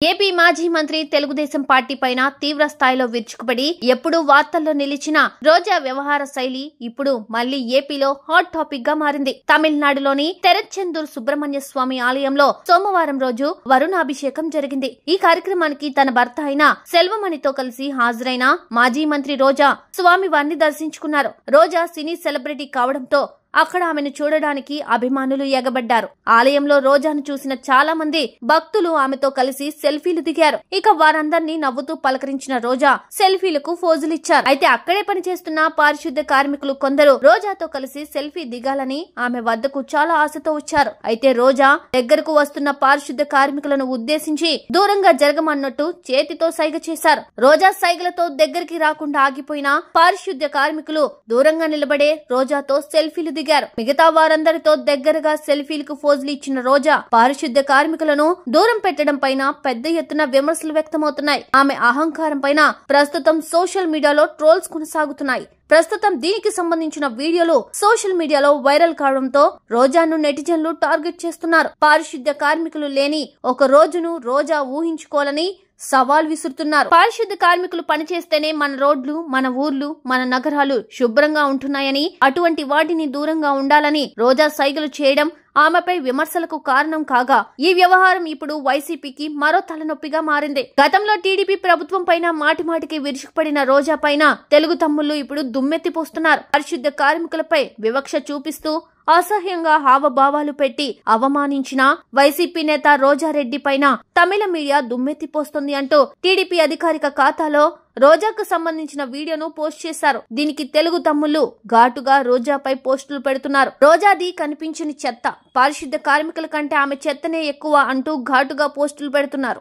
AP మాజీ మంత్రి Telugu Desam party పైన తీవ్ర స్థాయిలో విరుచుకుపడి ఎప్పుడూ వార్తల్లో నిలిచిన రోజా వ్యవహార శైలి ఇప్పుడు మళ్లీ ఏపీలో హాట్ టాపిక్ గా మారింది. తమిళనాడులోని తెరచెందూర్ సుబ్రహ్మణ్య స్వామి ఆలయంలో సోమవారం రోజు వరుణాభిషేకం జరిగింది. ఈ కార్యక్రమానికి తన భర్త అయిన సెల్వమణితో కలిసి హాజరైన మాజీ మంత్రి రోజా స్వామివారిని దర్శించుకున్నారు. రోజా సినీ సెలబ్రిటీ కావడంతో అక్కడ ఆమెను చూడడానికి అభిమానులు ఎగబడ్డారు. ఆలయంలో రోజాను చూసిన చాలా మంది భక్తులు ఆమెతో కలిసి సెల్ఫీలు దిగారు. ఇక వారందరినీ నవ్వుతూ పలకరించిన రోజా సెల్ఫీలకు ఫోజులిచ్చారు. అయితే అక్కడే పనిచేస్తున్న పారిశుద్ధ్య కార్మికులు కొందరు రోజాతో కలిసి సెల్ఫీ దిగాలని ఆమె వద్దకు చాలా ఆశతో వచ్చారు. అయితే రోజా దగ్గరకు వస్తున్న పారిశుద్ధ్య కార్మికులను ఉద్దేశించి దూరంగా జరగమన్నట్టు చేతితో సైగ చేశారు. రోజా సైగలతో దగ్గరికి రాకుండా ఆగిపోయిన పారిశుద్ధ్య కార్మికులు దూరంగా నిలబడే రోజాతో సెల్ఫీలు దిగారు. మిగతా వారందరితో దగ్గరగా సెల్ఫీలకు ఫోజులు ఇచ్చిన రోజా పారిశుద్ధ్య కార్మికులను దూరం పెట్టడం పైన పెద్ద ఎత్తున విమర్శలు వ్యక్తమవుతున్నాయి. ఆమె అహంకారం పైన ప్రస్తుతం సోషల్ మీడియాలో ట్రోల్స్ కొనసాగుతున్నాయి. ప్రస్తుతం దీనికి సంబంధించిన వీడియోలు సోషల్ మీడియాలో వైరల్ కావడంతో రోజాను నెటిజన్లు టార్గెట్ చేస్తున్నారు. పారిశుద్ధ్య కార్మికులు లేని ఒక రోజును రోజా ఊహించుకోవాలని సవాల్ విసురుతున్నారు. పారిశుద్ధ్య కార్మికులు పనిచేస్తేనే మన రోడ్లు, మన ఊర్లు, మన నగరాలు శుభ్రంగా ఉంటున్నాయని, అటువంటి వాటిని దూరంగా ఉండాలని రోజా సైగలు చేయడం ఆమెపై విమర్శలకు కారణం కాగా ఈ వ్యవహారం ఇప్పుడు వైసీపీకి మరో తలనొప్పిగా మారింది. గతంలో టీడీపీ ప్రభుత్వం పైన మాటిమాటికి విరుచుకుపడిన రోజా పైన తెలుగు తమ్ముళ్లు ఇప్పుడు దుమ్మెత్తిపోస్తున్నారు. పారిశుద్ధ్య కార్మికులపై వివక్ష చూపిస్తూ అసహ్యంగా హావభావాలు పెట్టి అవమానించిన వైసీపీ నేత రోజారెడ్డి పైన తమిళ మీడియా దుమ్మెత్తిపోస్తుంది అంటూ టీడీపీ అధికారిక ఖాతాలో రోజాకు సంబంధించిన వీడియోను పోస్ట్ చేశారు. దీనికి తెలుగు తమ్ముళ్లు ఘాటుగా రోజాపై పోస్టులు పెడుతున్నారు. రోజాది కనిపించని చెత్త, పారిశుద్ధ్య కార్మికుల కంటే ఆమె చెత్తనే ఎక్కువ అంటూ ఘాటుగా పోస్టులు పెడుతున్నారు.